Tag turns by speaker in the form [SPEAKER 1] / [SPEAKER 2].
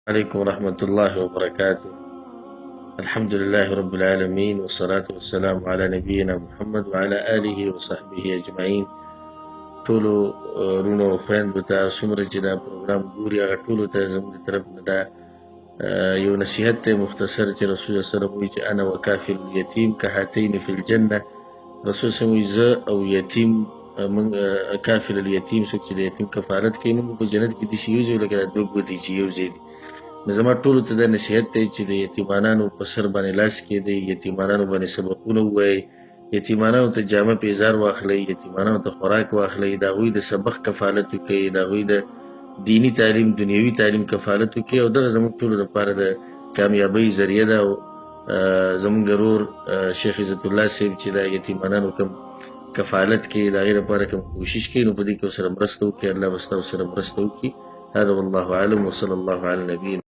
[SPEAKER 1] عليكم ورحمة الله وبركاته. الحمد لله رب العالمين والصلاة والسلام على نبينا محمد وعلى آله وصحبه أجمعين. ټولو رونو او خویندو ته څومره چې دا پروګرام ګوري هغه ټولو ته زموږ د طرف نه دا یو نصیحت دی مختصر چې رسول الله صلی الله علیه وسلم وایي چې انا وکافل الیتیم کهاتین فی الجنه. رسول صلی الله علیه وسلم وایي زه او یتیم من کافل الیتیم څوک چې د یتیم کفارت کوي نو په جنت کې داسې یو ځای لکه دا دوه ګوتې چې یو ځای دي. نو زما ټولو ته دا نصیحت دی چې د یتیمانانو په سر باندې لاس کېږدئ، یتیمانانو باندې سبقونه ووایئ، یتیمانانو ته جامه پیزار واخلئ، یتیمانانو ته خوراک واخلئ، د هغوی د سبق کفالت وکړئ، د هغوی د دینی تعلیم دنیوي تعلیم کفالت وکړئ او دغه زموږ ټولو لپاره د کامیابۍ ذریعه ده. او زموږ ورور شیخ عزت الله صاحب چې دا یتیمانانو کوم کفالت کې د هغې لپاره کوم کوشش کوي نو په دې کې ورسره مرسته وکړئ. الله به ستاسو سره مرسته وکړي. هذا والله اعلم وصلى الله على نبينا